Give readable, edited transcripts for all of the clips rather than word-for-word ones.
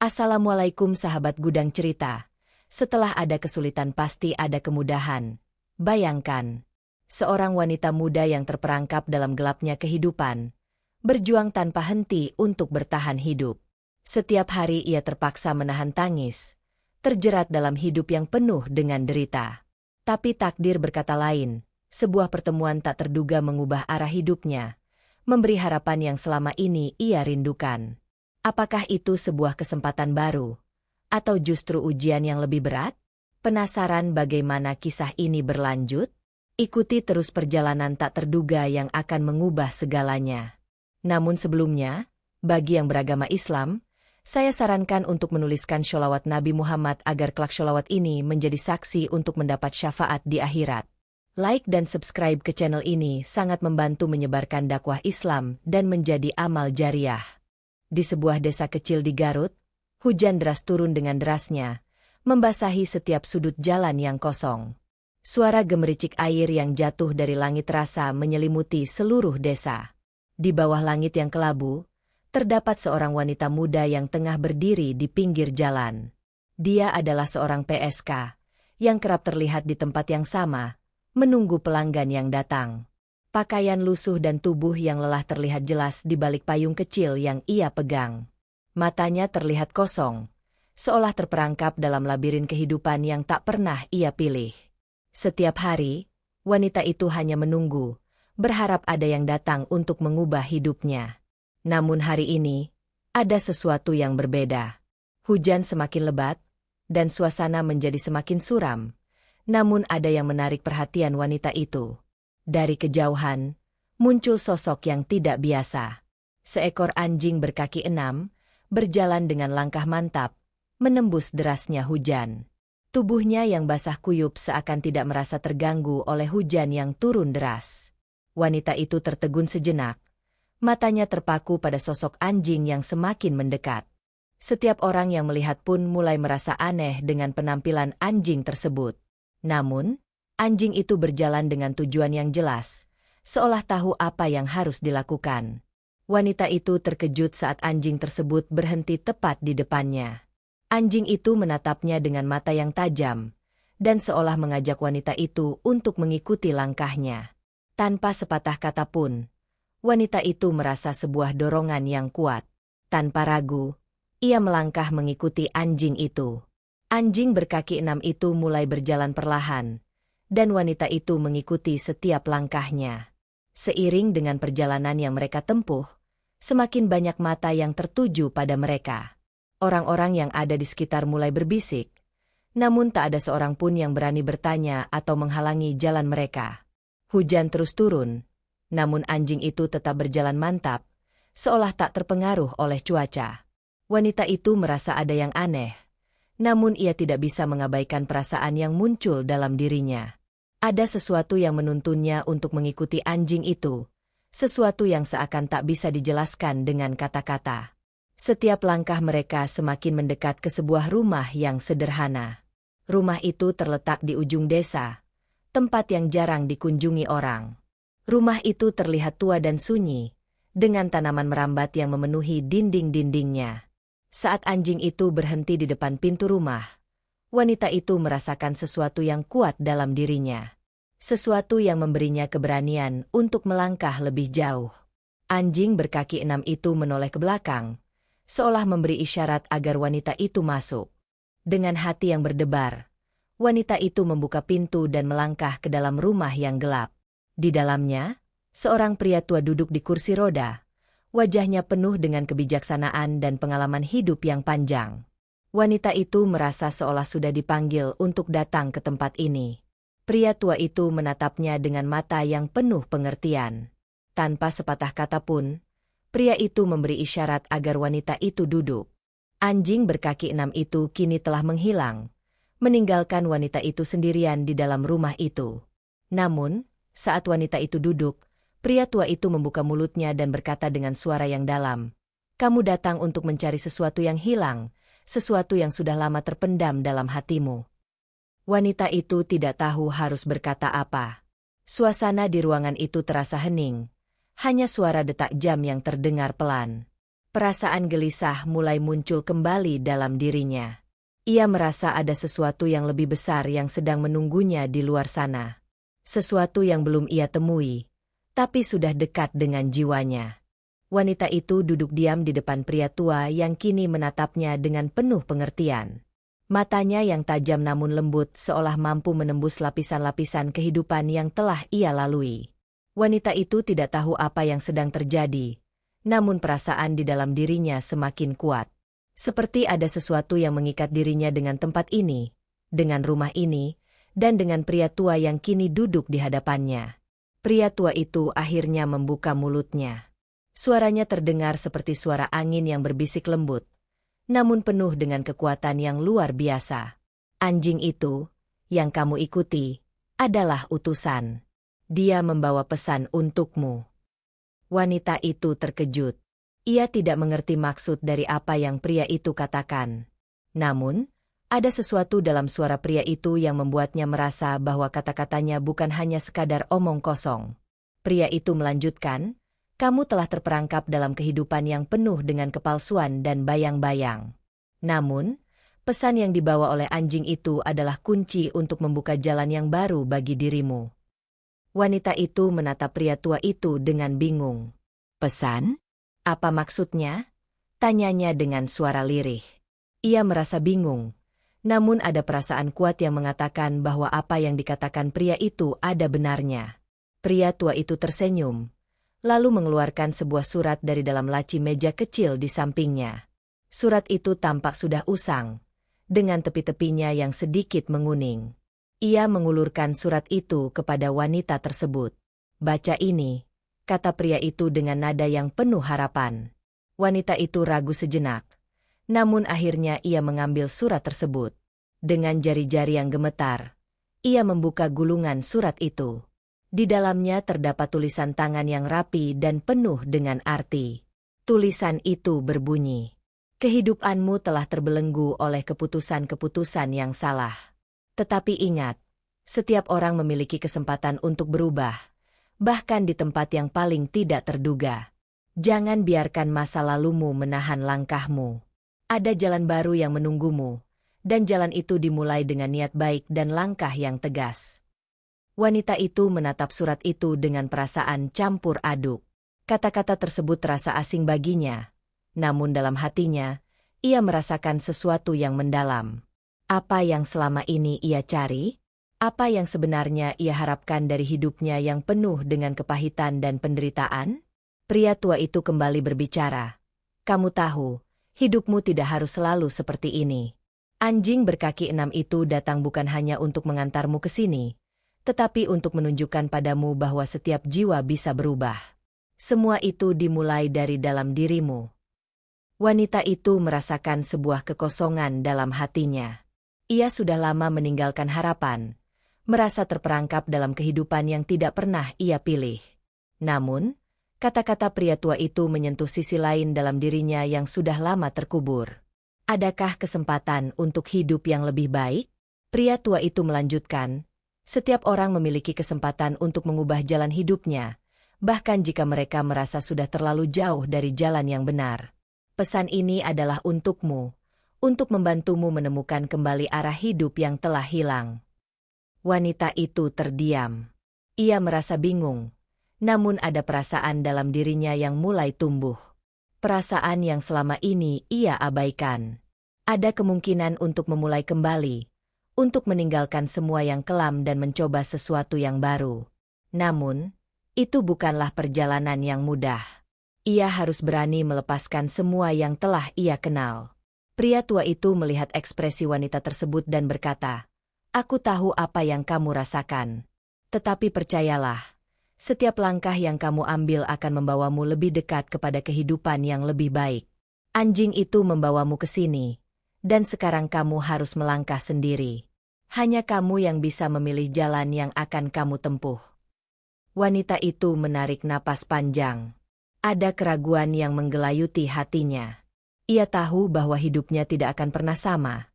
Assalamualaikum sahabat Gudang Cerita. Setelah ada kesulitan pasti ada kemudahan. Bayangkan, seorang wanita muda yang terperangkap dalam gelapnya kehidupan, berjuang tanpa henti untuk bertahan hidup. Setiap hari ia terpaksa menahan tangis, terjerat dalam hidup yang penuh dengan derita. Tapi takdir berkata lain, sebuah pertemuan tak terduga mengubah arah hidupnya, memberi harapan yang selama ini ia rindukan. Apakah itu sebuah kesempatan baru? Atau justru ujian yang lebih berat? Penasaran bagaimana kisah ini berlanjut? Ikuti terus perjalanan tak terduga yang akan mengubah segalanya. Namun sebelumnya, bagi yang beragama Islam, saya sarankan untuk menuliskan sholawat Nabi Muhammad agar kelak sholawat ini menjadi saksi untuk mendapat syafaat di akhirat. Like dan subscribe ke channel ini sangat membantu menyebarkan dakwah Islam dan menjadi amal jariah. Di sebuah desa kecil di Garut, hujan deras turun dengan derasnya, membasahi setiap sudut jalan yang kosong. Suara gemericik air yang jatuh dari langit terasa menyelimuti seluruh desa. Di bawah langit yang kelabu, terdapat seorang wanita muda yang tengah berdiri di pinggir jalan. Dia adalah seorang PSK, yang kerap terlihat di tempat yang sama, menunggu pelanggan yang datang. Pakaian lusuh dan tubuh yang lelah terlihat jelas di balik payung kecil yang ia pegang. Matanya terlihat kosong, seolah terperangkap dalam labirin kehidupan yang tak pernah ia pilih. Setiap hari, wanita itu hanya menunggu, berharap ada yang datang untuk mengubah hidupnya. Namun hari ini, ada sesuatu yang berbeda. Hujan semakin lebat, dan suasana menjadi semakin suram. Namun ada yang menarik perhatian wanita itu. Dari kejauhan, muncul sosok yang tidak biasa. Seekor anjing berkaki 6, berjalan dengan langkah mantap, menembus derasnya hujan. Tubuhnya yang basah kuyup seakan tidak merasa terganggu oleh hujan yang turun deras. Wanita itu tertegun sejenak, matanya terpaku pada sosok anjing yang semakin mendekat. Setiap orang yang melihat pun mulai merasa aneh dengan penampilan anjing tersebut. Namun, anjing itu berjalan dengan tujuan yang jelas, seolah tahu apa yang harus dilakukan. Wanita itu terkejut saat anjing tersebut berhenti tepat di depannya. Anjing itu menatapnya dengan mata yang tajam, dan seolah mengajak wanita itu untuk mengikuti langkahnya. Tanpa sepatah kata pun, wanita itu merasa sebuah dorongan yang kuat. Tanpa ragu, ia melangkah mengikuti anjing itu. Anjing berkaki 6 itu mulai berjalan perlahan, dan wanita itu mengikuti setiap langkahnya. Seiring dengan perjalanan yang mereka tempuh, semakin banyak mata yang tertuju pada mereka. Orang-orang yang ada di sekitar mulai berbisik, namun tak ada seorang pun yang berani bertanya atau menghalangi jalan mereka. Hujan terus turun, namun anjing itu tetap berjalan mantap, seolah tak terpengaruh oleh cuaca. Wanita itu merasa ada yang aneh, namun ia tidak bisa mengabaikan perasaan yang muncul dalam dirinya. Ada sesuatu yang menuntunnya untuk mengikuti anjing itu, sesuatu yang seakan tak bisa dijelaskan dengan kata-kata. Setiap langkah mereka semakin mendekat ke sebuah rumah yang sederhana. Rumah itu terletak di ujung desa, tempat yang jarang dikunjungi orang. Rumah itu terlihat tua dan sunyi, dengan tanaman merambat yang memenuhi dinding-dindingnya. Saat anjing itu berhenti di depan pintu rumah, wanita itu merasakan sesuatu yang kuat dalam dirinya. Sesuatu yang memberinya keberanian untuk melangkah lebih jauh. Anjing berkaki 6 itu menoleh ke belakang, seolah memberi isyarat agar wanita itu masuk. Dengan hati yang berdebar, wanita itu membuka pintu dan melangkah ke dalam rumah yang gelap. Di dalamnya, seorang pria tua duduk di kursi roda. Wajahnya penuh dengan kebijaksanaan dan pengalaman hidup yang panjang. Wanita itu merasa seolah sudah dipanggil untuk datang ke tempat ini. Pria tua itu menatapnya dengan mata yang penuh pengertian. Tanpa sepatah kata pun, pria itu memberi isyarat agar wanita itu duduk. Anjing berkaki 6 itu kini telah menghilang, meninggalkan wanita itu sendirian di dalam rumah itu. Namun, saat wanita itu duduk, pria tua itu membuka mulutnya dan berkata dengan suara yang dalam, "Kamu datang untuk mencari sesuatu yang hilang, sesuatu yang sudah lama terpendam dalam hatimu." Wanita itu tidak tahu harus berkata apa. Suasana di ruangan itu terasa hening, hanya suara detak jam yang terdengar pelan. Perasaan gelisah mulai muncul kembali dalam dirinya. Ia merasa ada sesuatu yang lebih besar yang sedang menunggunya di luar sana. Sesuatu yang belum ia temui, tapi sudah dekat dengan jiwanya. Wanita itu duduk diam di depan pria tua yang kini menatapnya dengan penuh pengertian. Matanya yang tajam namun lembut seolah mampu menembus lapisan-lapisan kehidupan yang telah ia lalui. Wanita itu tidak tahu apa yang sedang terjadi, namun perasaan di dalam dirinya semakin kuat. Seperti ada sesuatu yang mengikat dirinya dengan tempat ini, dengan rumah ini, dan dengan pria tua yang kini duduk di hadapannya. Pria tua itu akhirnya membuka mulutnya. Suaranya terdengar seperti suara angin yang berbisik lembut, namun penuh dengan kekuatan yang luar biasa. Anjing itu, yang kamu ikuti, adalah utusan. Dia membawa pesan untukmu. Wanita itu terkejut. Ia tidak mengerti maksud dari apa yang pria itu katakan. Namun, ada sesuatu dalam suara pria itu yang membuatnya merasa bahwa kata-katanya bukan hanya sekadar omong kosong. Pria itu melanjutkan, kamu telah terperangkap dalam kehidupan yang penuh dengan kepalsuan dan bayang-bayang. Namun, pesan yang dibawa oleh anjing itu adalah kunci untuk membuka jalan yang baru bagi dirimu. Wanita itu menatap pria tua itu dengan bingung. Pesan? Apa maksudnya? Tanyanya dengan suara lirih. Ia merasa bingung, namun ada perasaan kuat yang mengatakan bahwa apa yang dikatakan pria itu ada benarnya. Pria tua itu tersenyum, lalu mengeluarkan sebuah surat dari dalam laci meja kecil di sampingnya. Surat itu tampak sudah usang, dengan tepi-tepinya yang sedikit menguning. Ia mengulurkan surat itu kepada wanita tersebut. Baca ini, kata pria itu dengan nada yang penuh harapan. Wanita itu ragu sejenak, namun akhirnya ia mengambil surat tersebut. Dengan jari-jari yang gemetar, ia membuka gulungan surat itu. Di dalamnya terdapat tulisan tangan yang rapi dan penuh dengan arti. Tulisan itu berbunyi, kehidupanmu telah terbelenggu oleh keputusan-keputusan yang salah. Tetapi ingat, setiap orang memiliki kesempatan untuk berubah, bahkan di tempat yang paling tidak terduga. Jangan biarkan masa lalumu menahan langkahmu. Ada jalan baru yang menunggumu, dan jalan itu dimulai dengan niat baik dan langkah yang tegas. Wanita itu menatap surat itu dengan perasaan campur aduk. Kata-kata tersebut terasa asing baginya, namun dalam hatinya, ia merasakan sesuatu yang mendalam. Apa yang selama ini ia cari? Apa yang sebenarnya ia harapkan dari hidupnya yang penuh dengan kepahitan dan penderitaan? Pria tua itu kembali berbicara. Kamu tahu, hidupmu tidak harus selalu seperti ini. Anjing berkaki 6 itu datang bukan hanya untuk mengantarmu ke sini, tetapi untuk menunjukkan padamu bahwa setiap jiwa bisa berubah. Semua itu dimulai dari dalam dirimu. Wanita itu merasakan sebuah kekosongan dalam hatinya. Ia sudah lama meninggalkan harapan, merasa terperangkap dalam kehidupan yang tidak pernah ia pilih. Namun, kata-kata pria tua itu menyentuh sisi lain dalam dirinya yang sudah lama terkubur. Adakah kesempatan untuk hidup yang lebih baik? Pria tua itu melanjutkan, setiap orang memiliki kesempatan untuk mengubah jalan hidupnya, bahkan jika mereka merasa sudah terlalu jauh dari jalan yang benar. Pesan ini adalah untukmu, untuk membantumu menemukan kembali arah hidup yang telah hilang. Wanita itu terdiam. Ia merasa bingung, namun ada perasaan dalam dirinya yang mulai tumbuh. Perasaan yang selama ini ia abaikan. Ada kemungkinan untuk memulai kembali, untuk meninggalkan semua yang kelam dan mencoba sesuatu yang baru. Namun, itu bukanlah perjalanan yang mudah. Ia harus berani melepaskan semua yang telah ia kenal. Pria tua itu melihat ekspresi wanita tersebut dan berkata, aku tahu apa yang kamu rasakan. Tetapi percayalah, setiap langkah yang kamu ambil akan membawamu lebih dekat kepada kehidupan yang lebih baik. Anjing itu membawamu ke sini, dan sekarang kamu harus melangkah sendiri. Hanya kamu yang bisa memilih jalan yang akan kamu tempuh. Wanita itu menarik napas panjang. Ada keraguan yang menggelayuti hatinya. Ia tahu bahwa hidupnya tidak akan pernah sama.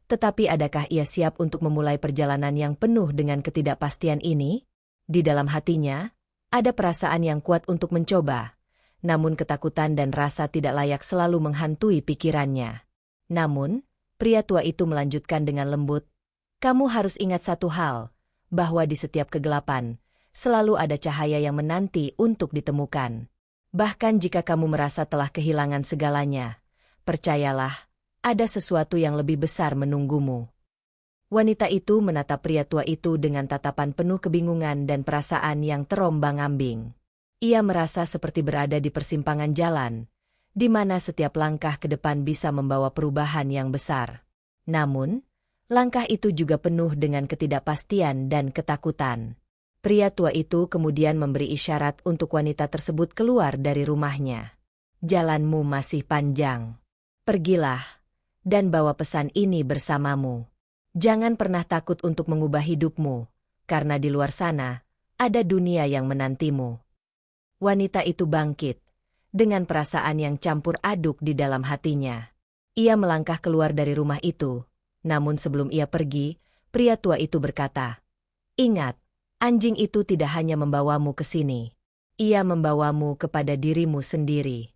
Tetapi adakah ia siap untuk memulai perjalanan yang penuh dengan ketidakpastian ini? Di dalam hatinya, ada perasaan yang kuat untuk mencoba. namun ketakutan dan rasa tidak layak selalu menghantui pikirannya. Namun, pria tua itu melanjutkan dengan lembut, "Kamu harus ingat satu hal, bahwa di setiap kegelapan, selalu ada cahaya yang menanti untuk ditemukan. Bahkan jika kamu merasa telah kehilangan segalanya, percayalah, ada sesuatu yang lebih besar menunggumu." Wanita itu menatap pria tua itu dengan tatapan penuh kebingungan dan perasaan yang terombang-ambing. Ia merasa seperti berada di persimpangan jalan, di mana setiap langkah ke depan bisa membawa perubahan yang besar. Namun, langkah itu juga penuh dengan ketidakpastian dan ketakutan. Pria tua itu kemudian memberi isyarat untuk wanita tersebut keluar dari rumahnya. "Jalanmu masih panjang. Pergilah, dan bawa pesan ini bersamamu. Jangan pernah takut untuk mengubah hidupmu, karena di luar sana, ada dunia yang menantimu." Wanita itu bangkit, dengan perasaan yang campur aduk di dalam hatinya. Ia melangkah keluar dari rumah itu, namun sebelum ia pergi, pria tua itu berkata, "Ingat, anjing itu tidak hanya membawamu ke sini. Ia membawamu kepada dirimu sendiri."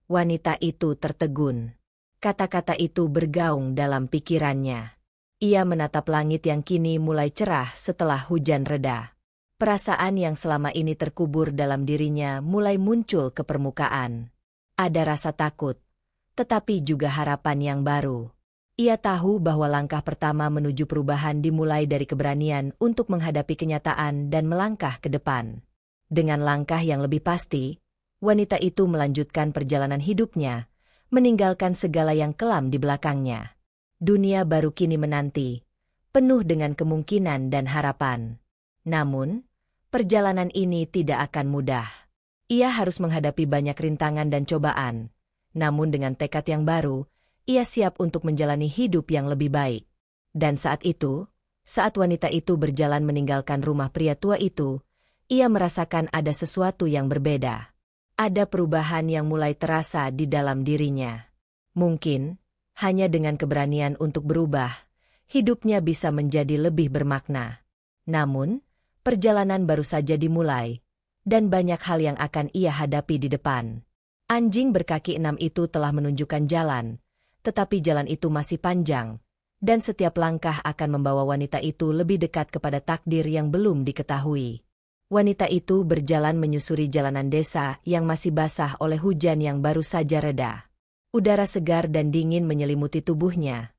Wanita itu tertegun. Kata-kata itu bergaung dalam pikirannya. Ia menatap langit yang kini mulai cerah setelah hujan reda. Perasaan yang selama ini terkubur dalam dirinya mulai muncul ke permukaan. Ada rasa takut, tetapi juga harapan yang baru. Ia tahu bahwa langkah pertama menuju perubahan dimulai dari keberanian untuk menghadapi kenyataan dan melangkah ke depan. Dengan langkah yang lebih pasti, wanita itu melanjutkan perjalanan hidupnya, meninggalkan segala yang kelam di belakangnya. Dunia baru kini menanti, penuh dengan kemungkinan dan harapan. Namun, perjalanan ini tidak akan mudah. Ia harus menghadapi banyak rintangan dan cobaan. Namun dengan tekad yang baru, ia siap untuk menjalani hidup yang lebih baik. Dan saat itu, saat wanita itu berjalan meninggalkan rumah pria tua itu, ia merasakan ada sesuatu yang berbeda. Ada perubahan yang mulai terasa di dalam dirinya. Mungkin, hanya dengan keberanian untuk berubah, hidupnya bisa menjadi lebih bermakna. Namun, perjalanan baru saja dimulai, dan banyak hal yang akan ia hadapi di depan. Anjing berkaki 6 itu telah menunjukkan jalan, tetapi jalan itu masih panjang, dan setiap langkah akan membawa wanita itu lebih dekat kepada takdir yang belum diketahui. Wanita itu berjalan menyusuri jalanan desa yang masih basah oleh hujan yang baru saja reda. Udara segar dan dingin menyelimuti tubuhnya,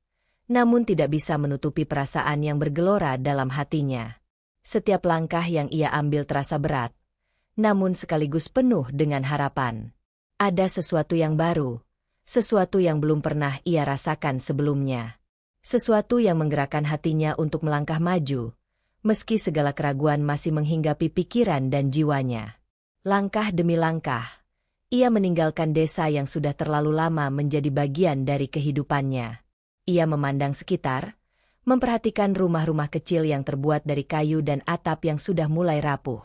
namun tidak bisa menutupi perasaan yang bergelora dalam hatinya. Setiap langkah yang ia ambil terasa berat, namun sekaligus penuh dengan harapan. Ada sesuatu yang baru, sesuatu yang belum pernah ia rasakan sebelumnya. Sesuatu yang menggerakkan hatinya untuk melangkah maju, meski segala keraguan masih menghinggapi pikiran dan jiwanya. Langkah demi langkah, ia meninggalkan desa yang sudah terlalu lama menjadi bagian dari kehidupannya. Ia memandang sekitar, memperhatikan rumah-rumah kecil yang terbuat dari kayu dan atap yang sudah mulai rapuh.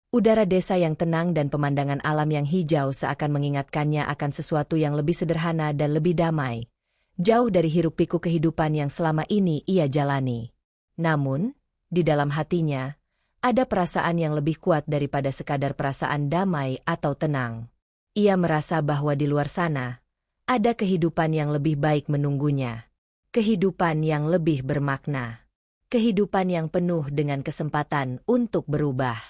Udara desa yang tenang dan pemandangan alam yang hijau seakan mengingatkannya akan sesuatu yang lebih sederhana dan lebih damai, jauh dari hiruk-pikuk kehidupan yang selama ini ia jalani. Namun, di dalam hatinya, ada perasaan yang lebih kuat daripada sekadar perasaan damai atau tenang. Ia merasa bahwa di luar sana, ada kehidupan yang lebih baik menunggunya. Kehidupan yang lebih bermakna. Kehidupan yang penuh dengan kesempatan untuk berubah.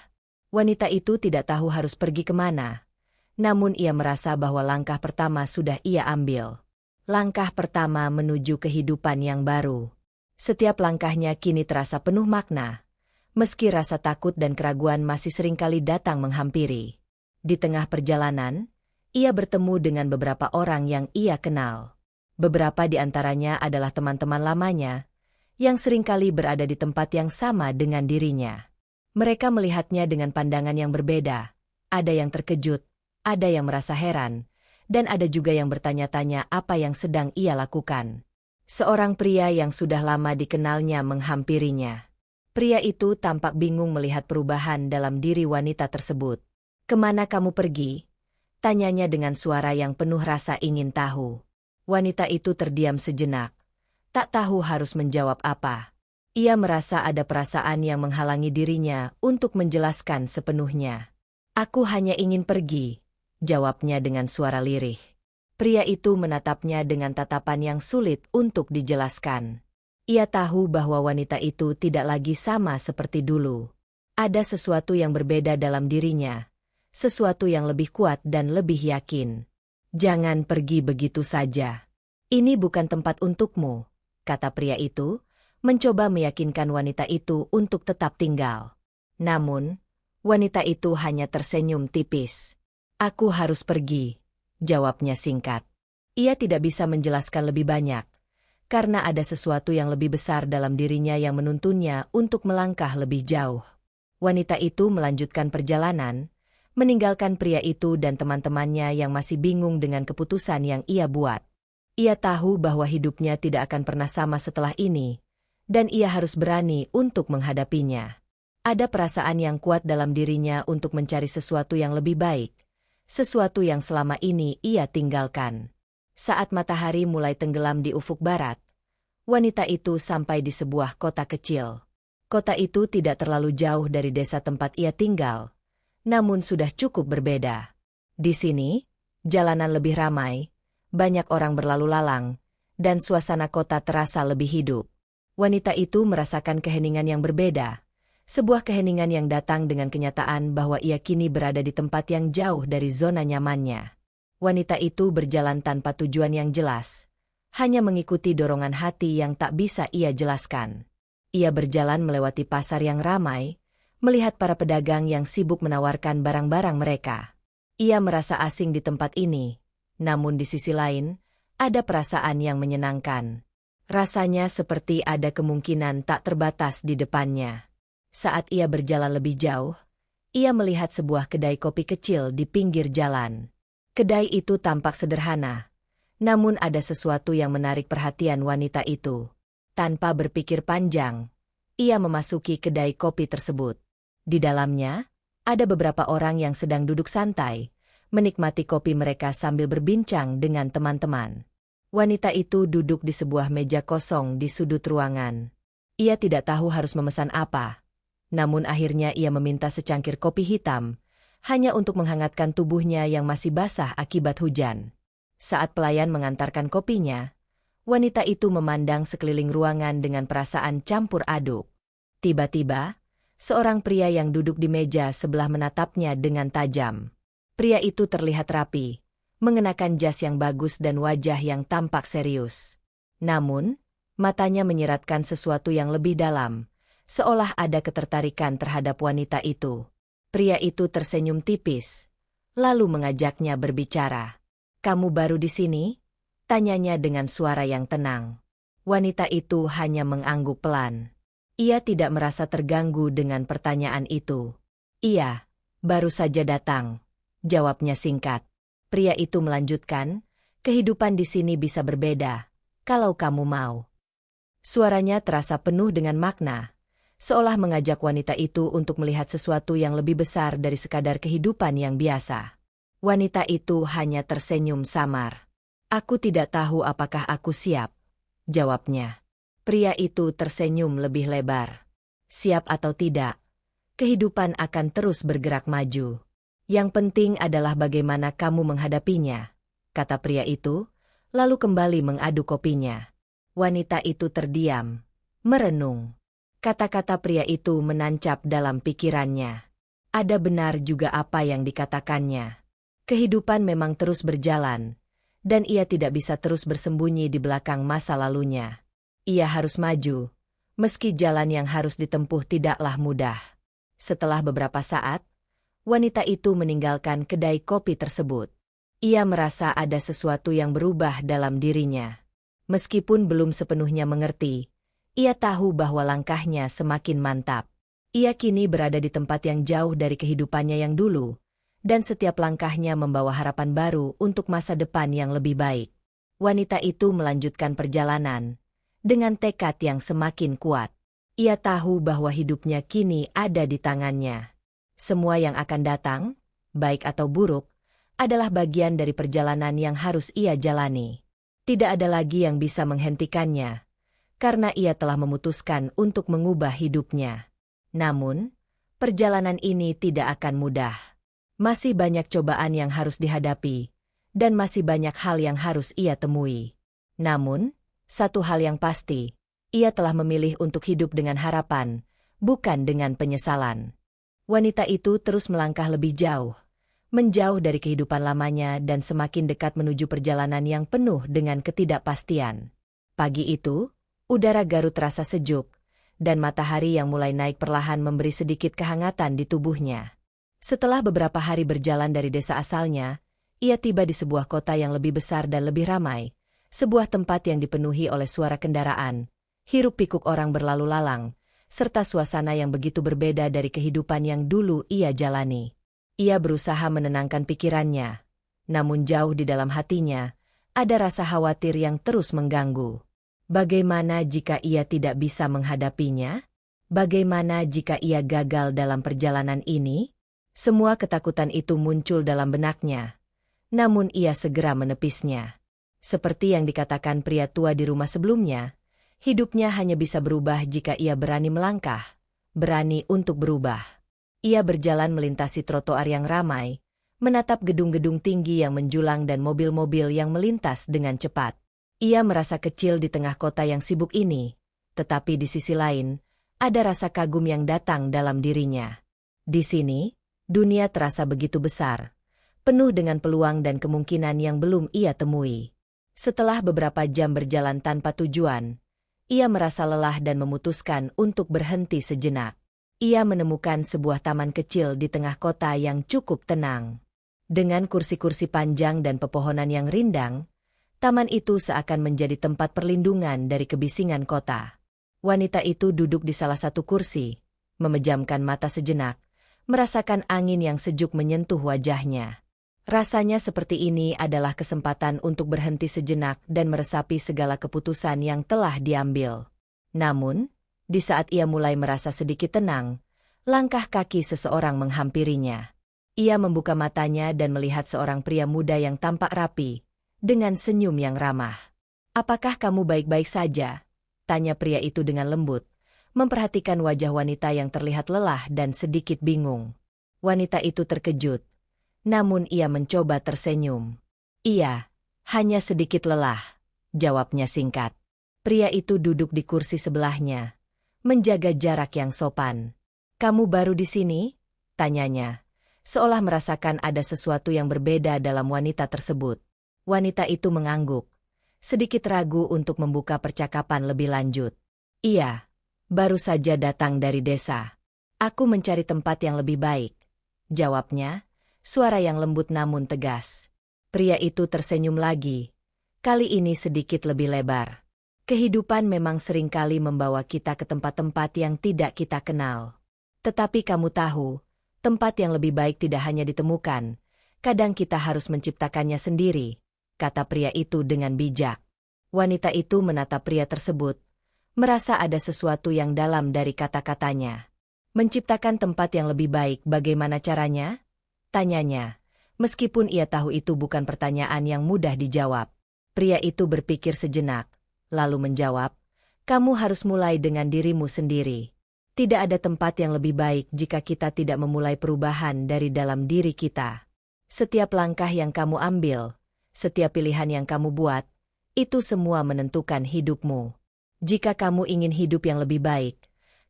Wanita itu tidak tahu harus pergi kemana. Namun ia merasa bahwa langkah pertama sudah ia ambil. Langkah pertama menuju kehidupan yang baru. Setiap langkahnya kini terasa penuh makna. Meski rasa takut dan keraguan masih seringkali datang menghampiri. Di tengah perjalanan, ia bertemu dengan beberapa orang yang ia kenal. Beberapa di antaranya adalah teman-teman lamanya, yang seringkali berada di tempat yang sama dengan dirinya. Mereka melihatnya dengan pandangan yang berbeda, ada yang terkejut, ada yang merasa heran, dan ada juga yang bertanya-tanya apa yang sedang ia lakukan. Seorang pria yang sudah lama dikenalnya menghampirinya. Pria itu tampak bingung melihat perubahan dalam diri wanita tersebut. "Kemana kamu pergi?" tanyanya dengan suara yang penuh rasa ingin tahu. Wanita itu terdiam sejenak, tak tahu harus menjawab apa. Ia merasa ada perasaan yang menghalangi dirinya untuk menjelaskan sepenuhnya. "Aku hanya ingin pergi," jawabnya dengan suara lirih. Pria itu menatapnya dengan tatapan yang sulit untuk dijelaskan. Ia tahu bahwa wanita itu tidak lagi sama seperti dulu. Ada sesuatu yang berbeda dalam dirinya, sesuatu yang lebih kuat dan lebih yakin. Jangan pergi begitu saja. Ini bukan tempat untukmu, kata pria itu, mencoba meyakinkan wanita itu untuk tetap tinggal. Namun, wanita itu hanya tersenyum tipis. Aku harus pergi, jawabnya singkat. Ia tidak bisa menjelaskan lebih banyak, karena ada sesuatu yang lebih besar dalam dirinya yang menuntunnya untuk melangkah lebih jauh. Wanita itu melanjutkan perjalanan, meninggalkan pria itu dan teman-temannya yang masih bingung dengan keputusan yang ia buat. Ia tahu bahwa hidupnya tidak akan pernah sama setelah ini, dan ia harus berani untuk menghadapinya. Ada perasaan yang kuat dalam dirinya untuk mencari sesuatu yang lebih baik, sesuatu yang selama ini ia tinggalkan. Saat matahari mulai tenggelam di ufuk barat, wanita itu sampai di sebuah kota kecil. Kota itu tidak terlalu jauh dari desa tempat ia tinggal, namun sudah cukup berbeda. Di sini, jalanan lebih ramai, banyak orang berlalu lalang, dan suasana kota terasa lebih hidup. Wanita itu merasakan keheningan yang berbeda, sebuah keheningan yang datang dengan kenyataan bahwa ia kini berada di tempat yang jauh dari zona nyamannya. Wanita itu berjalan tanpa tujuan yang jelas, hanya mengikuti dorongan hati yang tak bisa ia jelaskan. Ia berjalan melewati pasar yang ramai, melihat para pedagang yang sibuk menawarkan barang-barang mereka. Ia merasa asing di tempat ini, namun di sisi lain, ada perasaan yang menyenangkan. Rasanya seperti ada kemungkinan tak terbatas di depannya. Saat ia berjalan lebih jauh, ia melihat sebuah kedai kopi kecil di pinggir jalan. Kedai itu tampak sederhana, namun ada sesuatu yang menarik perhatian wanita itu. Tanpa berpikir panjang, ia memasuki kedai kopi tersebut. Di dalamnya, ada beberapa orang yang sedang duduk santai, menikmati kopi mereka sambil berbincang dengan teman-teman. Wanita itu duduk di sebuah meja kosong di sudut ruangan. Ia tidak tahu harus memesan apa, namun akhirnya ia meminta secangkir kopi hitam, hanya untuk menghangatkan tubuhnya yang masih basah akibat hujan. Saat pelayan mengantarkan kopinya, wanita itu memandang sekeliling ruangan dengan perasaan campur aduk. Tiba-tiba, seorang pria yang duduk di meja sebelah menatapnya dengan tajam. Pria itu terlihat rapi, mengenakan jas yang bagus dan wajah yang tampak serius. Namun, matanya menyiratkan sesuatu yang lebih dalam, seolah ada ketertarikan terhadap wanita itu. Pria itu tersenyum tipis, lalu mengajaknya berbicara. "Kamu baru di sini?" tanyanya dengan suara yang tenang. Wanita itu hanya mengangguk pelan. Ia tidak merasa terganggu dengan pertanyaan itu. "Iya, baru saja datang," jawabnya singkat. Pria itu melanjutkan, "Kehidupan di sini bisa berbeda, kalau kamu mau." Suaranya terasa penuh dengan makna, seolah mengajak wanita itu untuk melihat sesuatu yang lebih besar dari sekadar kehidupan yang biasa. Wanita itu hanya tersenyum samar. "Aku tidak tahu apakah aku siap," jawabnya. Pria itu tersenyum lebih lebar. "Siap atau tidak, kehidupan akan terus bergerak maju. Yang penting adalah bagaimana kamu menghadapinya," kata pria itu, lalu kembali mengaduk kopinya. Wanita itu terdiam, merenung. Kata-kata pria itu menancap dalam pikirannya. Ada benar juga apa yang dikatakannya. Kehidupan memang terus berjalan, dan ia tidak bisa terus bersembunyi di belakang masa lalunya. Ia harus maju, meski jalan yang harus ditempuh tidaklah mudah. Setelah beberapa saat, wanita itu meninggalkan kedai kopi tersebut. Ia merasa ada sesuatu yang berubah dalam dirinya. Meskipun belum sepenuhnya mengerti, ia tahu bahwa langkahnya semakin mantap. Ia kini berada di tempat yang jauh dari kehidupannya yang dulu, dan setiap langkahnya membawa harapan baru untuk masa depan yang lebih baik. Wanita itu melanjutkan perjalanan dengan tekad yang semakin kuat. Ia tahu bahwa hidupnya kini ada di tangannya. Semua yang akan datang, baik atau buruk, adalah bagian dari perjalanan yang harus ia jalani. Tidak ada lagi yang bisa menghentikannya, karena ia telah memutuskan untuk mengubah hidupnya. Namun, perjalanan ini tidak akan mudah. Masih banyak cobaan yang harus dihadapi, dan masih banyak hal yang harus ia temui. Namun, satu hal yang pasti, ia telah memilih untuk hidup dengan harapan, bukan dengan penyesalan. Wanita itu terus melangkah lebih jauh, menjauh dari kehidupan lamanya dan semakin dekat menuju perjalanan yang penuh dengan ketidakpastian. Pagi itu, udara Garut terasa sejuk, dan matahari yang mulai naik perlahan memberi sedikit kehangatan di tubuhnya. Setelah beberapa hari berjalan dari desa asalnya, ia tiba di sebuah kota yang lebih besar dan lebih ramai, sebuah tempat yang dipenuhi oleh suara kendaraan, hiruk-pikuk orang berlalu lalang, serta suasana yang begitu berbeda dari kehidupan yang dulu ia jalani. Ia berusaha menenangkan pikirannya, namun jauh di dalam hatinya, ada rasa khawatir yang terus mengganggu. Bagaimana jika ia tidak bisa menghadapinya? Bagaimana jika ia gagal dalam perjalanan ini? Semua ketakutan itu muncul dalam benaknya, namun ia segera menepisnya. Seperti yang dikatakan pria tua di rumah sebelumnya, hidupnya hanya bisa berubah jika ia berani melangkah, berani untuk berubah. Ia berjalan melintasi trotoar yang ramai, menatap gedung-gedung tinggi yang menjulang dan mobil-mobil yang melintas dengan cepat. Ia merasa kecil di tengah kota yang sibuk ini, tetapi di sisi lain, ada rasa kagum yang datang dalam dirinya. Di sini, dunia terasa begitu besar, penuh dengan peluang dan kemungkinan yang belum ia temui. Setelah beberapa jam berjalan tanpa tujuan, ia merasa lelah dan memutuskan untuk berhenti sejenak. Ia menemukan sebuah taman kecil di tengah kota yang cukup tenang. Dengan kursi-kursi panjang dan pepohonan yang rindang, taman itu seakan menjadi tempat perlindungan dari kebisingan kota. Wanita itu duduk di salah satu kursi, memejamkan mata sejenak, merasakan angin yang sejuk menyentuh wajahnya. Rasanya seperti ini adalah kesempatan untuk berhenti sejenak dan meresapi segala keputusan yang telah diambil. Namun, di saat ia mulai merasa sedikit tenang, langkah kaki seseorang menghampirinya. Ia membuka matanya dan melihat seorang pria muda yang tampak rapi, dengan senyum yang ramah. "Apakah kamu baik-baik saja?" tanya pria itu dengan lembut, memperhatikan wajah wanita yang terlihat lelah dan sedikit bingung. Wanita itu terkejut, namun ia mencoba tersenyum. "Iya, hanya sedikit lelah," jawabnya singkat. Pria itu duduk di kursi sebelahnya, menjaga jarak yang sopan. "Kamu baru di sini?" tanyanya, seolah merasakan ada sesuatu yang berbeda dalam wanita tersebut. Wanita itu mengangguk, sedikit ragu untuk membuka percakapan lebih lanjut. "Iya, baru saja datang dari desa. Aku mencari tempat yang lebih baik," jawabnya, suara yang lembut namun tegas. Pria itu tersenyum lagi, kali ini sedikit lebih lebar. "Kehidupan memang seringkali membawa kita ke tempat-tempat yang tidak kita kenal. Tetapi kamu tahu, tempat yang lebih baik tidak hanya ditemukan, kadang kita harus menciptakannya sendiri," kata pria itu dengan bijak. Wanita itu menatap pria tersebut, merasa ada sesuatu yang dalam dari kata-katanya. "Menciptakan tempat yang lebih baik, bagaimana caranya?" tanyanya, meskipun ia tahu itu bukan pertanyaan yang mudah dijawab. Pria itu berpikir sejenak, lalu menjawab, "Kamu harus mulai dengan dirimu sendiri. Tidak ada tempat yang lebih baik jika kita tidak memulai perubahan dari dalam diri kita. Setiap langkah yang kamu ambil, setiap pilihan yang kamu buat, itu semua menentukan hidupmu. Jika kamu ingin hidup yang lebih baik,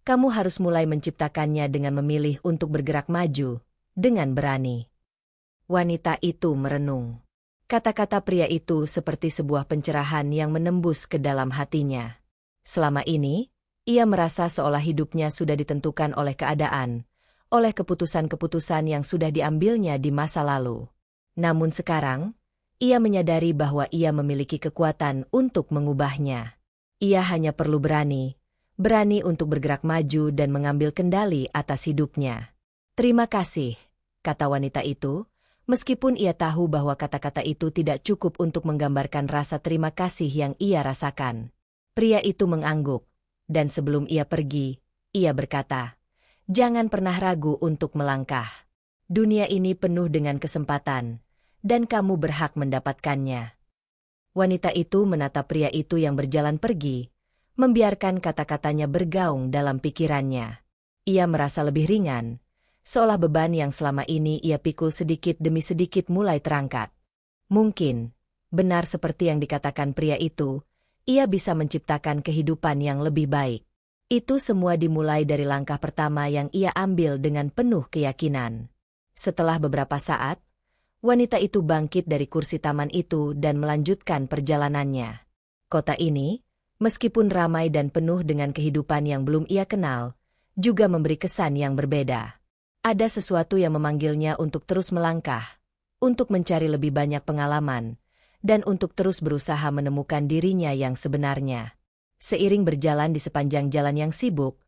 kamu harus mulai menciptakannya dengan memilih untuk bergerak maju, dengan berani." Wanita itu merenung. Kata-kata pria itu seperti sebuah pencerahan yang menembus ke dalam hatinya. Selama ini, ia merasa seolah hidupnya sudah ditentukan oleh keadaan, oleh keputusan-keputusan yang sudah diambilnya di masa lalu. Namun sekarang, ia menyadari bahwa ia memiliki kekuatan untuk mengubahnya. Ia hanya perlu berani untuk bergerak maju dan mengambil kendali atas hidupnya. "Terima kasih," kata wanita itu, meskipun ia tahu bahwa kata-kata itu tidak cukup untuk menggambarkan rasa terima kasih yang ia rasakan. Pria itu mengangguk, dan sebelum ia pergi, ia berkata, "Jangan pernah ragu untuk melangkah. Dunia ini penuh dengan kesempatan, dan kamu berhak mendapatkannya." Wanita itu menatap pria itu yang berjalan pergi, membiarkan kata-katanya bergaung dalam pikirannya. Ia merasa lebih ringan, seolah beban yang selama ini ia pikul sedikit demi sedikit mulai terangkat. Mungkin, benar seperti yang dikatakan pria itu, ia bisa menciptakan kehidupan yang lebih baik. Itu semua dimulai dari langkah pertama yang ia ambil dengan penuh keyakinan. Setelah beberapa saat, wanita itu bangkit dari kursi taman itu dan melanjutkan perjalanannya. Kota ini, meskipun ramai dan penuh dengan kehidupan yang belum ia kenal, juga memberi kesan yang berbeda. Ada sesuatu yang memanggilnya untuk terus melangkah, untuk mencari lebih banyak pengalaman, dan untuk terus berusaha menemukan dirinya yang sebenarnya. Seiring berjalan di sepanjang jalan yang sibuk,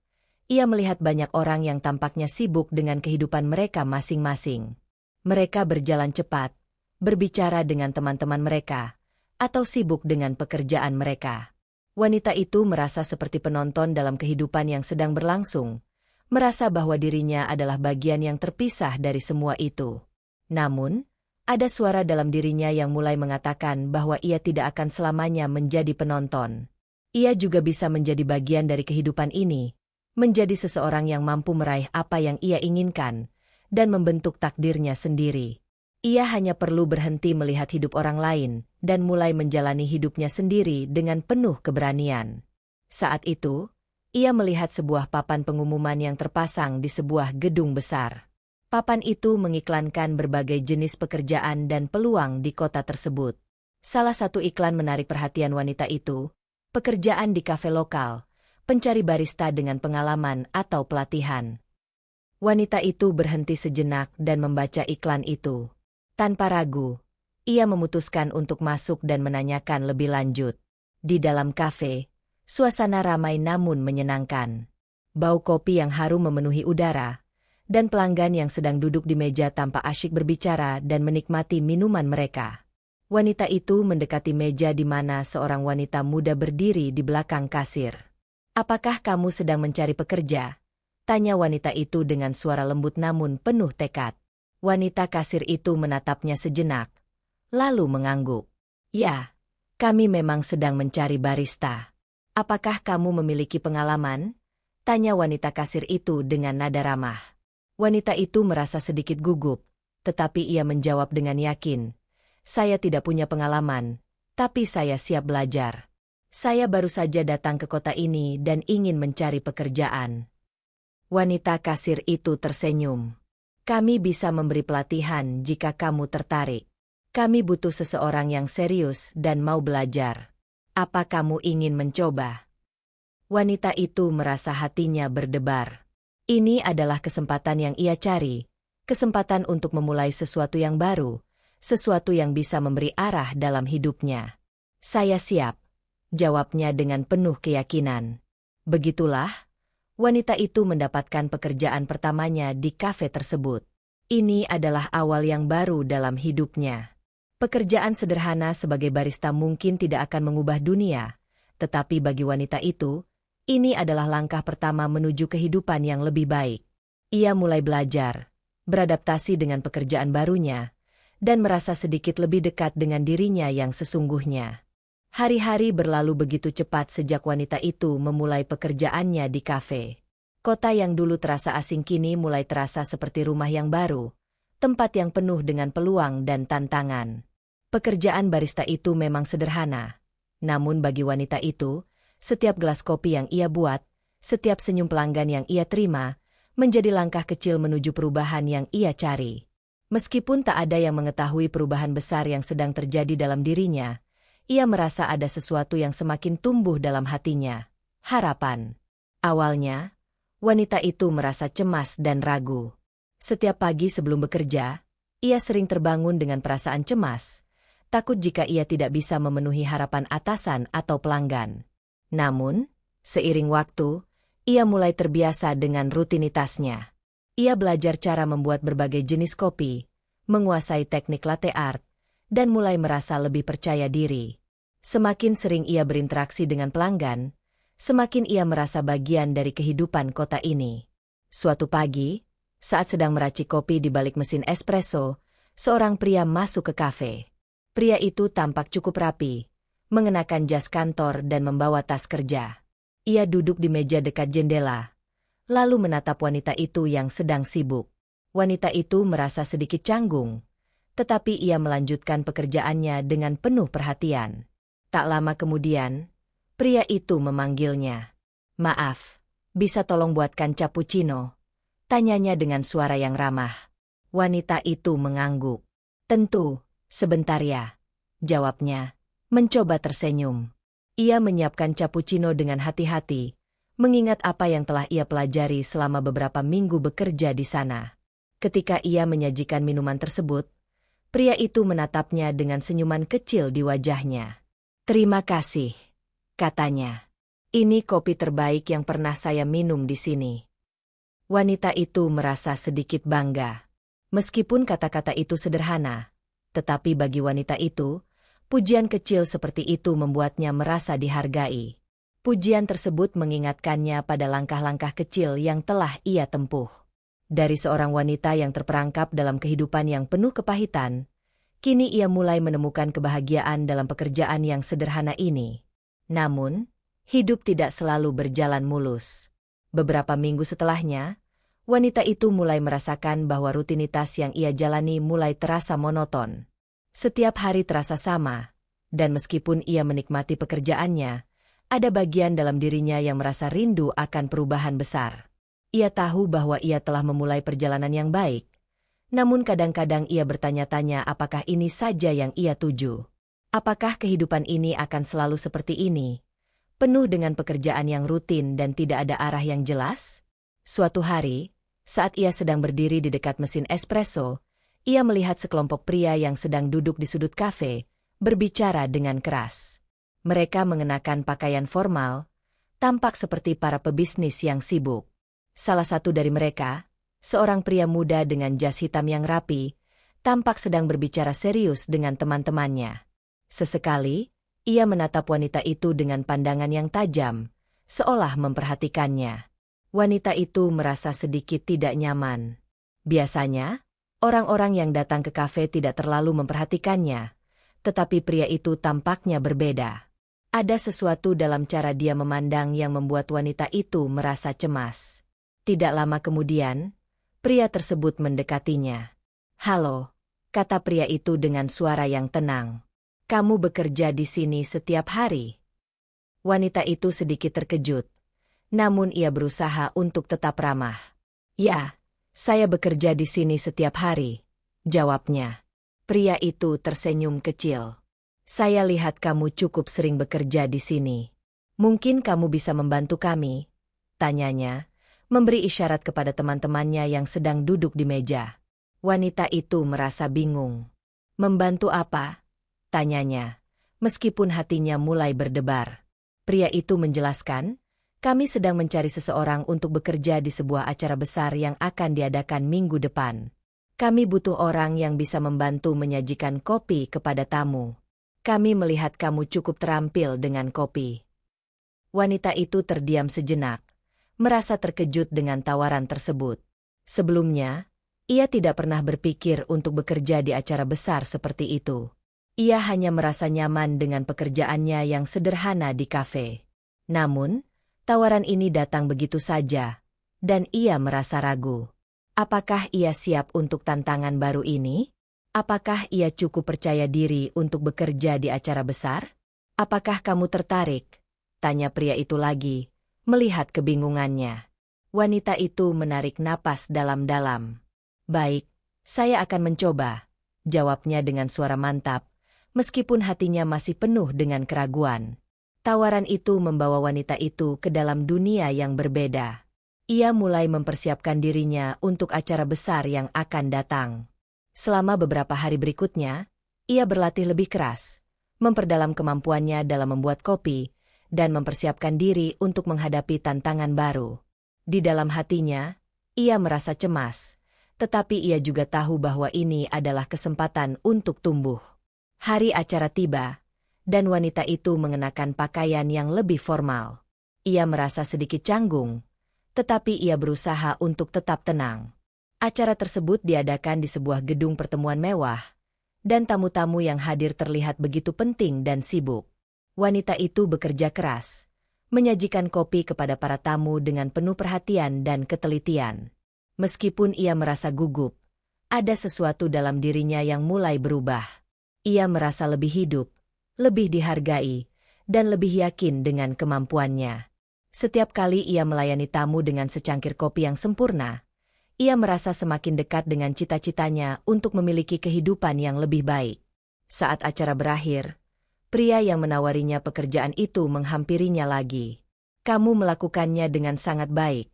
ia melihat banyak orang yang tampaknya sibuk dengan kehidupan mereka masing-masing. Mereka berjalan cepat, berbicara dengan teman-teman mereka, atau sibuk dengan pekerjaan mereka. Wanita itu merasa seperti penonton dalam kehidupan yang sedang berlangsung, merasa bahwa dirinya adalah bagian yang terpisah dari semua itu. Namun, ada suara dalam dirinya yang mulai mengatakan bahwa ia tidak akan selamanya menjadi penonton. Ia juga bisa menjadi bagian dari kehidupan ini, menjadi seseorang yang mampu meraih apa yang ia inginkan, dan membentuk takdirnya sendiri. Ia hanya perlu berhenti melihat hidup orang lain, dan mulai menjalani hidupnya sendiri dengan penuh keberanian. Saat itu, ia melihat sebuah papan pengumuman yang terpasang di sebuah gedung besar. Papan itu mengiklankan berbagai jenis pekerjaan dan peluang di kota tersebut. Salah satu iklan menarik perhatian wanita itu, pekerjaan di kafe lokal, pencari barista dengan pengalaman atau pelatihan. Wanita itu berhenti sejenak dan membaca iklan itu. Tanpa ragu, ia memutuskan untuk masuk dan menanyakan lebih lanjut. Di dalam kafe, suasana ramai namun menyenangkan. Bau kopi yang harum memenuhi udara, dan pelanggan yang sedang duduk di meja tampak asyik berbicara dan menikmati minuman mereka. Wanita itu mendekati meja di mana seorang wanita muda berdiri di belakang kasir. "Apakah kamu sedang mencari pekerja?" tanya wanita itu dengan suara lembut namun penuh tekad. Wanita kasir itu menatapnya sejenak, lalu mengangguk. "Ya, kami memang sedang mencari barista." "Apakah kamu memiliki pengalaman?" tanya wanita kasir itu dengan nada ramah. Wanita itu merasa sedikit gugup, tetapi ia menjawab dengan yakin, "Saya tidak punya pengalaman, tapi saya siap belajar. Saya baru saja datang ke kota ini dan ingin mencari pekerjaan." Wanita kasir itu tersenyum. "Kami bisa memberi pelatihan jika kamu tertarik. Kami butuh seseorang yang serius dan mau belajar. Apa kamu ingin mencoba?" Wanita itu merasa hatinya berdebar. Ini adalah kesempatan yang ia cari, kesempatan untuk memulai sesuatu yang baru, sesuatu yang bisa memberi arah dalam hidupnya. "Saya siap," jawabnya dengan penuh keyakinan. Begitulah, wanita itu mendapatkan pekerjaan pertamanya di kafe tersebut. Ini adalah awal yang baru dalam hidupnya. Pekerjaan sederhana sebagai barista mungkin tidak akan mengubah dunia, tetapi bagi wanita itu, ini adalah langkah pertama menuju kehidupan yang lebih baik. Ia mulai belajar, beradaptasi dengan pekerjaan barunya, dan merasa sedikit lebih dekat dengan dirinya yang sesungguhnya. Hari-hari berlalu begitu cepat sejak wanita itu memulai pekerjaannya di kafe. Kota yang dulu terasa asing kini mulai terasa seperti rumah yang baru, tempat yang penuh dengan peluang dan tantangan. Pekerjaan barista itu memang sederhana, namun bagi wanita itu, setiap gelas kopi yang ia buat, setiap senyum pelanggan yang ia terima, menjadi langkah kecil menuju perubahan yang ia cari. Meskipun tak ada yang mengetahui perubahan besar yang sedang terjadi dalam dirinya, ia merasa ada sesuatu yang semakin tumbuh dalam hatinya, harapan. Awalnya, wanita itu merasa cemas dan ragu. Setiap pagi sebelum bekerja, ia sering terbangun dengan perasaan cemas, takut jika ia tidak bisa memenuhi harapan atasan atau pelanggan. Namun, seiring waktu, ia mulai terbiasa dengan rutinitasnya. Ia belajar cara membuat berbagai jenis kopi, menguasai teknik latte art, dan mulai merasa lebih percaya diri. Semakin sering ia berinteraksi dengan pelanggan, semakin ia merasa bagian dari kehidupan kota ini. Suatu pagi, saat sedang meracik kopi di balik mesin espresso, seorang pria masuk ke kafe. Pria itu tampak cukup rapi, mengenakan jas kantor dan membawa tas kerja. Ia duduk di meja dekat jendela, lalu menatap wanita itu yang sedang sibuk. Wanita itu merasa sedikit canggung, tetapi ia melanjutkan pekerjaannya dengan penuh perhatian. Tak lama kemudian, pria itu memanggilnya. "Maaf, bisa tolong buatkan cappuccino?" tanyanya dengan suara yang ramah. Wanita itu mengangguk. "Tentu, sebentar ya," jawabnya, mencoba tersenyum. Ia menyiapkan cappuccino dengan hati-hati, mengingat apa yang telah ia pelajari selama beberapa minggu bekerja di sana. Ketika ia menyajikan minuman tersebut, pria itu menatapnya dengan senyuman kecil di wajahnya. "Terima kasih," katanya. "Ini kopi terbaik yang pernah saya minum di sini." Wanita itu merasa sedikit bangga. Meskipun kata-kata itu sederhana, tetapi bagi wanita itu, pujian kecil seperti itu membuatnya merasa dihargai. Pujian tersebut mengingatkannya pada langkah-langkah kecil yang telah ia tempuh. Dari seorang wanita yang terperangkap dalam kehidupan yang penuh kepahitan, kini ia mulai menemukan kebahagiaan dalam pekerjaan yang sederhana ini. Namun, hidup tidak selalu berjalan mulus. Beberapa minggu setelahnya, wanita itu mulai merasakan bahwa rutinitas yang ia jalani mulai terasa monoton. Setiap hari terasa sama, dan meskipun ia menikmati pekerjaannya, ada bagian dalam dirinya yang merasa rindu akan perubahan besar. Ia tahu bahwa ia telah memulai perjalanan yang baik, namun kadang-kadang ia bertanya-tanya apakah ini saja yang ia tuju. Apakah kehidupan ini akan selalu seperti ini, penuh dengan pekerjaan yang rutin dan tidak ada arah yang jelas? Suatu hari, saat ia sedang berdiri di dekat mesin espresso, ia melihat sekelompok pria yang sedang duduk di sudut kafe, berbicara dengan keras. Mereka mengenakan pakaian formal, tampak seperti para pebisnis yang sibuk. Salah satu dari mereka, seorang pria muda dengan jas hitam yang rapi, tampak sedang berbicara serius dengan teman-temannya. Sesekali, ia menatap wanita itu dengan pandangan yang tajam, seolah memperhatikannya. Wanita itu merasa sedikit tidak nyaman. Biasanya, orang-orang yang datang ke kafe tidak terlalu memperhatikannya, tetapi pria itu tampaknya berbeda. Ada sesuatu dalam cara dia memandang yang membuat wanita itu merasa cemas. Tidak lama kemudian, pria tersebut mendekatinya. "Halo," kata pria itu dengan suara yang tenang. "Kamu bekerja di sini setiap hari?" Wanita itu sedikit terkejut, namun ia berusaha untuk tetap ramah. "Ya, saya bekerja di sini setiap hari," jawabnya. Pria itu tersenyum kecil. "Saya lihat kamu cukup sering bekerja di sini. Mungkin kamu bisa membantu kami?" tanyanya, memberi isyarat kepada teman-temannya yang sedang duduk di meja. Wanita itu merasa bingung. "Membantu apa?" tanyanya, meskipun hatinya mulai berdebar. Pria itu menjelaskan, "Kami sedang mencari seseorang untuk bekerja di sebuah acara besar yang akan diadakan minggu depan. Kami butuh orang yang bisa membantu menyajikan kopi kepada tamu. Kami melihat kamu cukup terampil dengan kopi." Wanita itu terdiam sejenak, merasa terkejut dengan tawaran tersebut. Sebelumnya, ia tidak pernah berpikir untuk bekerja di acara besar seperti itu. Ia hanya merasa nyaman dengan pekerjaannya yang sederhana di kafe. Namun, tawaran ini datang begitu saja, dan ia merasa ragu. Apakah ia siap untuk tantangan baru ini? Apakah ia cukup percaya diri untuk bekerja di acara besar? "Apakah kamu tertarik?" tanya pria itu lagi, melihat kebingungannya. Wanita itu menarik napas dalam-dalam. "Baik, saya akan mencoba," jawabnya dengan suara mantap, meskipun hatinya masih penuh dengan keraguan. Tawaran itu membawa wanita itu ke dalam dunia yang berbeda. Ia mulai mempersiapkan dirinya untuk acara besar yang akan datang. Selama beberapa hari berikutnya, ia berlatih lebih keras, memperdalam kemampuannya dalam membuat kopi, dan mempersiapkan diri untuk menghadapi tantangan baru. Di dalam hatinya, ia merasa cemas, tetapi ia juga tahu bahwa ini adalah kesempatan untuk tumbuh. Hari acara tiba, dan wanita itu mengenakan pakaian yang lebih formal. Ia merasa sedikit canggung, tetapi ia berusaha untuk tetap tenang. Acara tersebut diadakan di sebuah gedung pertemuan mewah, dan tamu-tamu yang hadir terlihat begitu penting dan sibuk. Wanita itu bekerja keras, menyajikan kopi kepada para tamu dengan penuh perhatian dan ketelitian. Meskipun ia merasa gugup, ada sesuatu dalam dirinya yang mulai berubah. Ia merasa lebih hidup, lebih dihargai, dan lebih yakin dengan kemampuannya. Setiap kali ia melayani tamu dengan secangkir kopi yang sempurna, ia merasa semakin dekat dengan cita-citanya untuk memiliki kehidupan yang lebih baik. Saat acara berakhir, pria yang menawarinya pekerjaan itu menghampirinya lagi. "Kamu melakukannya dengan sangat baik,"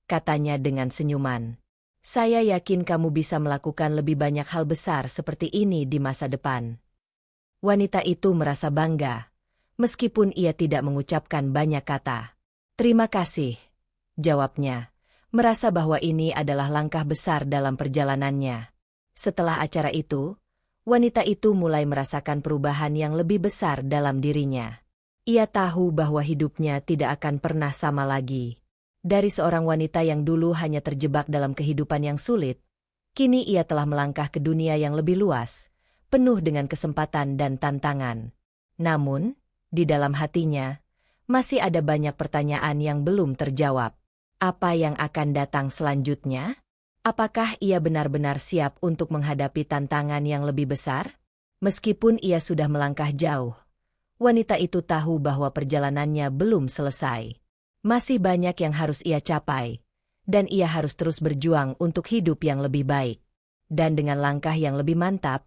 katanya dengan senyuman. "Saya yakin kamu bisa melakukan lebih banyak hal besar seperti ini di masa depan." Wanita itu merasa bangga, meskipun ia tidak mengucapkan banyak kata. "Terima kasih," jawabnya, merasa bahwa ini adalah langkah besar dalam perjalanannya. Setelah acara itu, wanita itu mulai merasakan perubahan yang lebih besar dalam dirinya. Ia tahu bahwa hidupnya tidak akan pernah sama lagi. Dari seorang wanita yang dulu hanya terjebak dalam kehidupan yang sulit, kini ia telah melangkah ke dunia yang lebih luas, penuh dengan kesempatan dan tantangan. Namun, di dalam hatinya, masih ada banyak pertanyaan yang belum terjawab. Apa yang akan datang selanjutnya? Apakah ia benar-benar siap untuk menghadapi tantangan yang lebih besar? Meskipun ia sudah melangkah jauh, wanita itu tahu bahwa perjalanannya belum selesai. Masih banyak yang harus ia capai, dan ia harus terus berjuang untuk hidup yang lebih baik. Dan dengan langkah yang lebih mantap,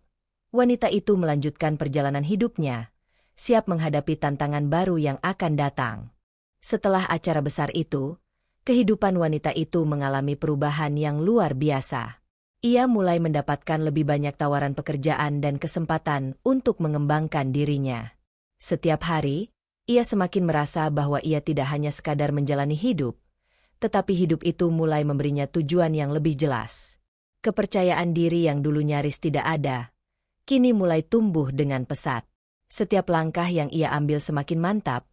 wanita itu melanjutkan perjalanan hidupnya, siap menghadapi tantangan baru yang akan datang. Setelah acara besar itu, kehidupan wanita itu mengalami perubahan yang luar biasa. Ia mulai mendapatkan lebih banyak tawaran pekerjaan dan kesempatan untuk mengembangkan dirinya. Setiap hari, ia semakin merasa bahwa ia tidak hanya sekadar menjalani hidup, tetapi hidup itu mulai memberinya tujuan yang lebih jelas. Kepercayaan diri yang dulu nyaris tidak ada, kini mulai tumbuh dengan pesat. Setiap langkah yang ia ambil semakin mantap,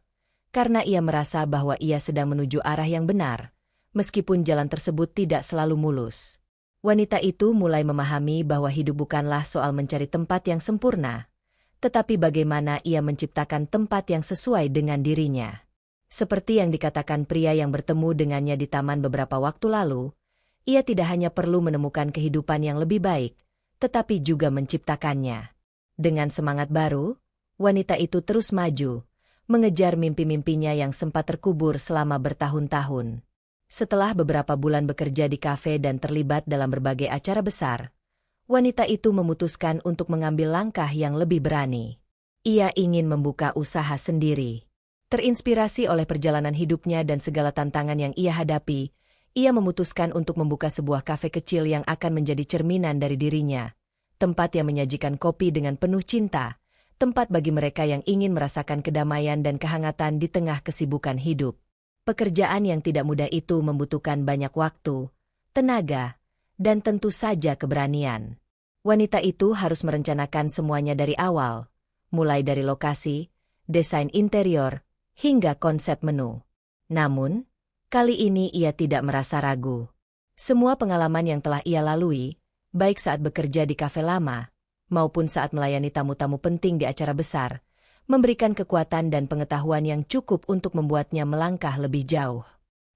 karena ia merasa bahwa ia sedang menuju arah yang benar, meskipun jalan tersebut tidak selalu mulus. Wanita itu mulai memahami bahwa hidup bukanlah soal mencari tempat yang sempurna, tetapi bagaimana ia menciptakan tempat yang sesuai dengan dirinya. Seperti yang dikatakan pria yang bertemu dengannya di taman beberapa waktu lalu, ia tidak hanya perlu menemukan kehidupan yang lebih baik, tetapi juga menciptakannya. Dengan semangat baru, wanita itu terus maju, mengejar mimpi-mimpinya yang sempat terkubur selama bertahun-tahun. Setelah beberapa bulan bekerja di kafe dan terlibat dalam berbagai acara besar, wanita itu memutuskan untuk mengambil langkah yang lebih berani. Ia ingin membuka usaha sendiri. Terinspirasi oleh perjalanan hidupnya dan segala tantangan yang ia hadapi, ia memutuskan untuk membuka sebuah kafe kecil yang akan menjadi cerminan dari dirinya. Tempat yang menyajikan kopi dengan penuh cinta, tempat bagi mereka yang ingin merasakan kedamaian dan kehangatan di tengah kesibukan hidup. Pekerjaan yang tidak mudah itu membutuhkan banyak waktu, tenaga, dan tentu saja keberanian. Wanita itu harus merencanakan semuanya dari awal, mulai dari lokasi, desain interior, hingga konsep menu. Namun, kali ini ia tidak merasa ragu. Semua pengalaman yang telah ia lalui, baik saat bekerja di kafe lama, maupun saat melayani tamu-tamu penting di acara besar, memberikan kekuatan dan pengetahuan yang cukup untuk membuatnya melangkah lebih jauh.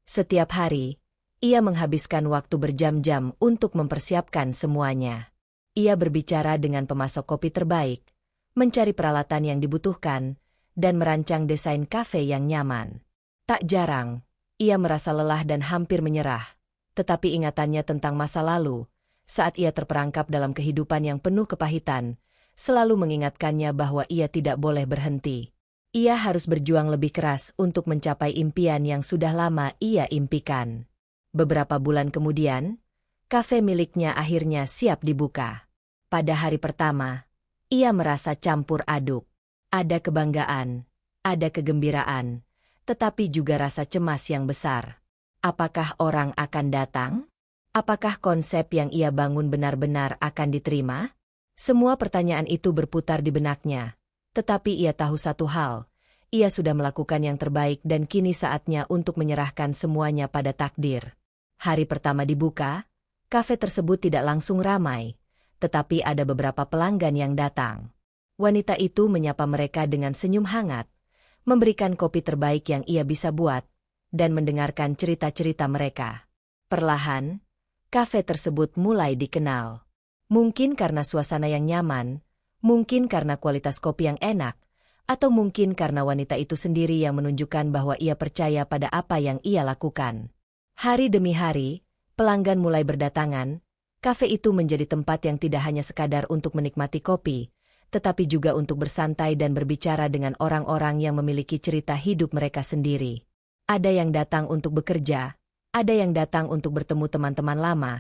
Setiap hari, ia menghabiskan waktu berjam-jam untuk mempersiapkan semuanya. Ia berbicara dengan pemasok kopi terbaik, mencari peralatan yang dibutuhkan, dan merancang desain kafe yang nyaman. Tak jarang, ia merasa lelah dan hampir menyerah, tetapi ingatannya tentang masa lalu, saat ia terperangkap dalam kehidupan yang penuh kepahitan, selalu mengingatkannya bahwa ia tidak boleh berhenti. Ia harus berjuang lebih keras untuk mencapai impian yang sudah lama ia impikan. Beberapa bulan kemudian, kafe miliknya akhirnya siap dibuka. Pada hari pertama, ia merasa campur aduk. Ada kebanggaan, ada kegembiraan, tetapi juga rasa cemas yang besar. Apakah orang akan datang? Apakah konsep yang ia bangun benar-benar akan diterima? Semua pertanyaan itu berputar di benaknya, tetapi ia tahu satu hal. Ia sudah melakukan yang terbaik dan kini saatnya untuk menyerahkan semuanya pada takdir. Hari pertama dibuka, kafe tersebut tidak langsung ramai, tetapi ada beberapa pelanggan yang datang. Wanita itu menyapa mereka dengan senyum hangat, memberikan kopi terbaik yang ia bisa buat, dan mendengarkan cerita-cerita mereka. Perlahan, kafe tersebut mulai dikenal. Mungkin karena suasana yang nyaman, mungkin karena kualitas kopi yang enak, atau mungkin karena wanita itu sendiri yang menunjukkan bahwa ia percaya pada apa yang ia lakukan. Hari demi hari, pelanggan mulai berdatangan. Kafe itu menjadi tempat yang tidak hanya sekadar untuk menikmati kopi, tetapi juga untuk bersantai dan berbicara dengan orang-orang yang memiliki cerita hidup mereka sendiri. Ada yang datang untuk bekerja, ada yang datang untuk bertemu teman-teman lama,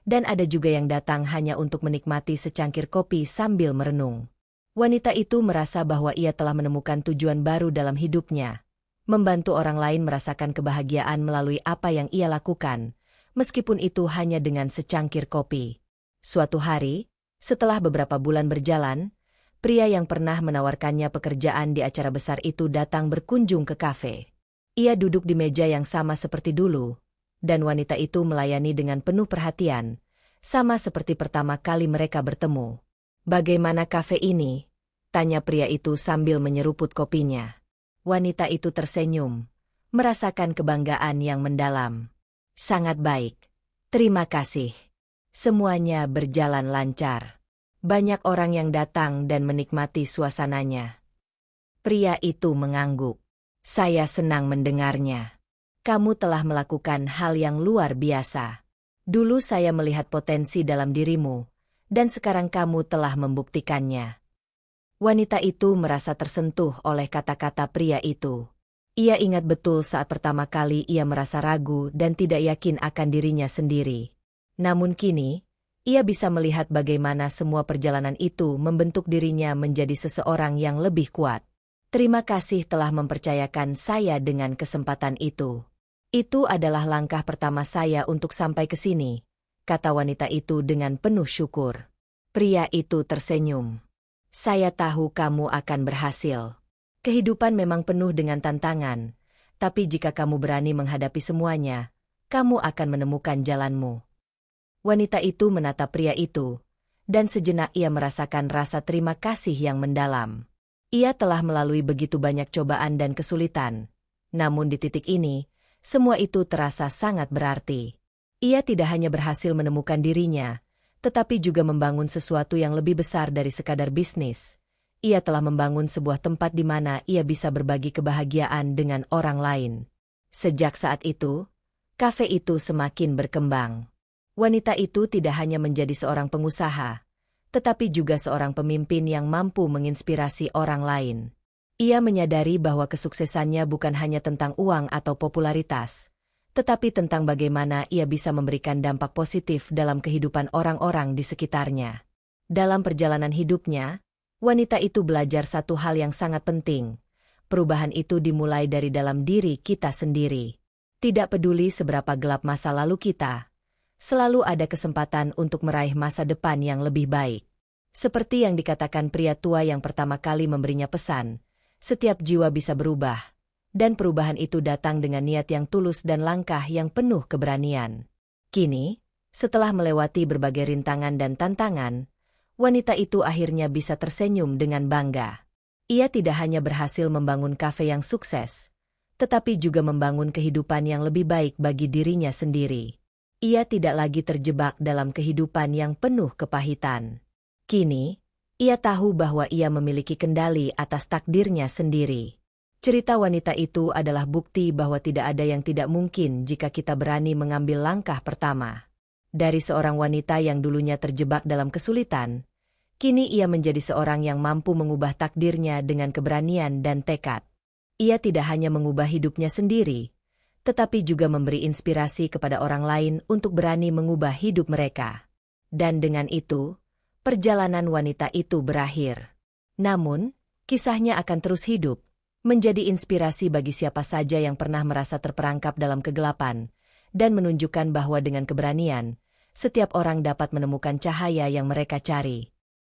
dan ada juga yang datang hanya untuk menikmati secangkir kopi sambil merenung. Wanita itu merasa bahwa ia telah menemukan tujuan baru dalam hidupnya, membantu orang lain merasakan kebahagiaan melalui apa yang ia lakukan, meskipun itu hanya dengan secangkir kopi. Suatu hari, setelah beberapa bulan berjalan, pria yang pernah menawarkannya pekerjaan di acara besar itu datang berkunjung ke kafe. Ia duduk di meja yang sama seperti dulu, dan wanita itu melayani dengan penuh perhatian, sama seperti pertama kali mereka bertemu. "Bagaimana kafe ini?" tanya pria itu sambil menyeruput kopinya. Wanita itu tersenyum, merasakan kebanggaan yang mendalam. "Sangat baik. Terima kasih. Semuanya berjalan lancar. Banyak orang yang datang dan menikmati suasananya." Pria itu mengangguk. "Saya senang mendengarnya. Kamu telah melakukan hal yang luar biasa. Dulu saya melihat potensi dalam dirimu, dan sekarang kamu telah membuktikannya." Wanita itu merasa tersentuh oleh kata-kata pria itu. Ia ingat betul saat pertama kali ia merasa ragu dan tidak yakin akan dirinya sendiri. Namun kini, ia bisa melihat bagaimana semua perjalanan itu membentuk dirinya menjadi seseorang yang lebih kuat. "Terima kasih telah mempercayakan saya dengan kesempatan itu. Itu adalah langkah pertama saya untuk sampai ke sini," kata wanita itu dengan penuh syukur. Pria itu tersenyum. "Saya tahu kamu akan berhasil. Kehidupan memang penuh dengan tantangan, tapi jika kamu berani menghadapi semuanya, kamu akan menemukan jalanmu." Wanita itu menatap pria itu, dan sejenak ia merasakan rasa terima kasih yang mendalam. Ia telah melalui begitu banyak cobaan dan kesulitan, namun di titik ini, semua itu terasa sangat berarti. Ia tidak hanya berhasil menemukan dirinya, tetapi juga membangun sesuatu yang lebih besar dari sekadar bisnis. Ia telah membangun sebuah tempat di mana ia bisa berbagi kebahagiaan dengan orang lain. Sejak saat itu, kafe itu semakin berkembang. Wanita itu tidak hanya menjadi seorang pengusaha, tetapi juga seorang pemimpin yang mampu menginspirasi orang lain. Ia menyadari bahwa kesuksesannya bukan hanya tentang uang atau popularitas, tetapi tentang bagaimana ia bisa memberikan dampak positif dalam kehidupan orang-orang di sekitarnya. Dalam perjalanan hidupnya, wanita itu belajar satu hal yang sangat penting. Perubahan itu dimulai dari dalam diri kita sendiri. Tidak peduli seberapa gelap masa lalu kita, selalu ada kesempatan untuk meraih masa depan yang lebih baik. Seperti yang dikatakan pria tua yang pertama kali memberinya pesan, setiap jiwa bisa berubah, dan perubahan itu datang dengan niat yang tulus dan langkah yang penuh keberanian. Kini, setelah melewati berbagai rintangan dan tantangan, wanita itu akhirnya bisa tersenyum dengan bangga. Ia tidak hanya berhasil membangun kafe yang sukses, tetapi juga membangun kehidupan yang lebih baik bagi dirinya sendiri. Ia tidak lagi terjebak dalam kehidupan yang penuh kepahitan. Kini, ia tahu bahwa ia memiliki kendali atas takdirnya sendiri. Cerita wanita itu adalah bukti bahwa tidak ada yang tidak mungkin jika kita berani mengambil langkah pertama. Dari seorang wanita yang dulunya terjebak dalam kesulitan, kini ia menjadi seorang yang mampu mengubah takdirnya dengan keberanian dan tekad. Ia tidak hanya mengubah hidupnya sendiri, tetapi juga memberi inspirasi kepada orang lain untuk berani mengubah hidup mereka. Dan dengan itu, perjalanan wanita itu berakhir. Namun, kisahnya akan terus hidup, menjadi inspirasi bagi siapa saja yang pernah merasa terperangkap dalam kegelapan, dan menunjukkan bahwa dengan keberanian, setiap orang dapat menemukan cahaya yang mereka cari.